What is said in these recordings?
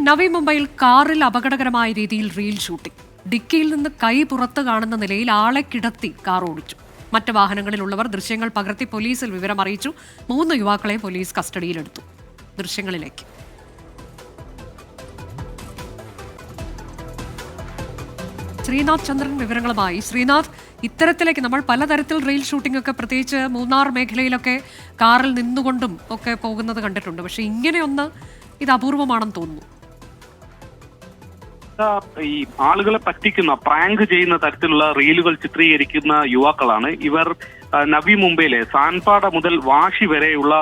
നവി മുംബൈയിൽ കാറിൽ അപകടകരമായ രീതിയിൽ റീൽ ഷൂട്ടിംഗ്. ഡിക്കിയിൽ നിന്ന് കൈ പുറത്ത് കാണുന്ന നിലയിൽ ആളെ കിടത്തി കാർ ഓടിച്ചു. മറ്റ് വാഹനങ്ങളിലുള്ളവർ ദൃശ്യങ്ങൾ പകർത്തി പോലീസിൽ വിവരം അറിയിച്ചു. 3 യുവാക്കളെ പോലീസ് കസ്റ്റഡിയിലെടുത്തു. ദൃശ്യങ്ങളിലേക്ക്. ശ്രീനാഥ് ചന്ദ്രൻ വിവരങ്ങളുമായി. ശ്രീനാഥ്, ഇത്തരത്തിലേക്ക് നമ്മൾ പലതരത്തിൽ റീൽ ഷൂട്ടിംഗ് ഒക്കെ പ്രത്യേകിച്ച് മൂന്നാർ മേഖലയിലൊക്കെ കാറിൽ നിന്നുകൊണ്ടും ഒക്കെ പോകുന്നത് കണ്ടിട്ടുണ്ട്. പക്ഷെ ഇങ്ങനെയൊന്ന് ഇത് അപൂർവമാണെന്ന് തോന്നുന്നു. ഈ ആളുകളെ പറ്റിക്കുന്ന പ്രാങ്ക് ചെയ്യുന്ന തരത്തിലുള്ള റീലുകൾ ചിത്രീകരിക്കുന്ന യുവാക്കളാണ് ഇവർ. നവി മുംബൈയിലെ സാൻപാട മുതൽ വാഷി വരെയുള്ള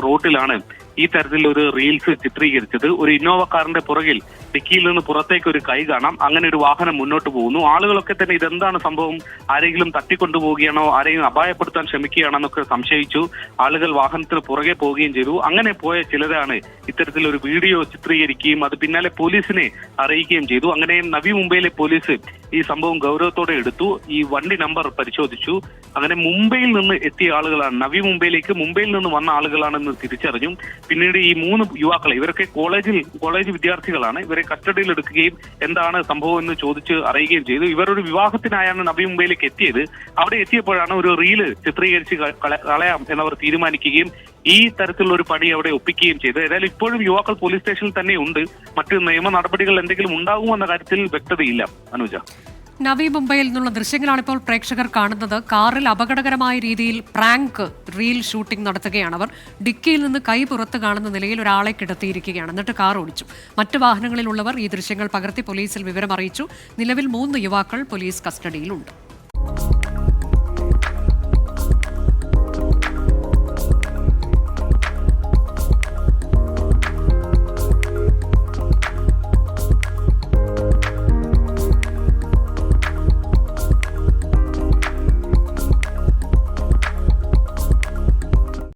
റോഡിലാണ് ഈ തരത്തിൽ ഒരു റീൽസ് ചിത്രീകരിച്ചത്. ഒരു ഇന്നോവ കാറിന്റെ പുറകിൽ ഡിക്കിയിൽ നിന്ന് പുറത്തേക്ക് ഒരു കൈ കാണാം. അങ്ങനെ ഒരു വാഹനം മുന്നോട്ട് പോകുന്നു. ആളുകളൊക്കെ തന്നെ ഇതെന്താണ് സംഭവം, ആരെങ്കിലും തട്ടിക്കൊണ്ടുപോവുകയാണോ, ആരെങ്കിലും അപായപ്പെടുത്താൻ ശ്രമിക്കുകയാണെന്നൊക്കെ സംശയിച്ചു. ആളുകൾ വാഹനത്തിന് പുറകെ പോവുകയും ചെയ്തു. അങ്ങനെ പോയ ചിലരാണ് ഇത്തരത്തിലൊരു വീഡിയോ ചിത്രീകരിക്കുകയും അത് പിന്നാലെ പോലീസിനെ അറിയിക്കുകയും ചെയ്തു. അങ്ങനെ നവി മുംബൈയിലെ പോലീസ് ഈ സംഭവം ഗൗരവത്തോടെ എടുത്തു. ഈ വണ്ടി നമ്പർ പരിശോധിച്ചു. അങ്ങനെ മുംബൈയിൽ നിന്ന് എത്തിയ ആളുകളാണ്, നവി മുംബൈയിലേക്ക് മുംബൈയിൽ നിന്ന് വന്ന ആളുകളാണെന്ന് തിരിച്ചറിഞ്ഞു. പിന്നീട് ഈ 3 യുവാക്കളെ, ഇവരൊക്കെ കോളേജ് വിദ്യാർത്ഥികളാണ്, ഇവരെ കസ്റ്റഡിയിൽ എടുക്കുകയും എന്താണ് സംഭവം എന്ന് ചോദിച്ച് അറിയുകയും ചെയ്തു. ഇവരൊരു വിവാഹത്തിനായാണ് നവി മുംബൈയിലേക്ക് എത്തിയത്. അവിടെ എത്തിയപ്പോഴാണ് ഒരു റീല് ചിത്രീകരിച്ച് കളയാം എന്നവർ തീരുമാനിക്കുകയും ഈ തരത്തിലുള്ള ഒരു പണി അവിടെ ഒപ്പിക്കുകയും ചെയ്തു. ഏതായാലും ഇപ്പോഴും യുവാക്കൾ പോലീസ് സ്റ്റേഷനിൽ തന്നെ ഉണ്ട്. മറ്റ് നിയമ നടപടികൾ എന്തെങ്കിലും ഉണ്ടാകുമോ എന്ന കാര്യത്തിൽ വ്യക്തതയില്ല. അനുജ, നവി മുംബൈയിൽ നിന്നുള്ള ദൃശ്യങ്ങളാണ് ഇപ്പോൾ പ്രേക്ഷകർ കാണുന്നത്. കാറിൽ അപകടകരമായ രീതിയിൽ പ്രാങ്ക് റീൽ ഷൂട്ടിംഗ് നടത്തുകയാണ് അവർ. ഡിക്കിയിൽ നിന്ന് കൈ പുറത്ത് കാണുന്ന നിലയിൽ ഒരാളെ കിടത്തിയിരിക്കുകയാണ്. എന്നിട്ട് കാർ ഓടിച്ചു. മറ്റ് വാഹനങ്ങളിലുള്ളവർ ഈ ദൃശ്യങ്ങൾ പകർത്തി പോലീസിൽ വിവരം അറിയിച്ചു. നിലവിൽ 3 യുവാക്കൾ പോലീസ് കസ്റ്റഡിയിലുണ്ട്.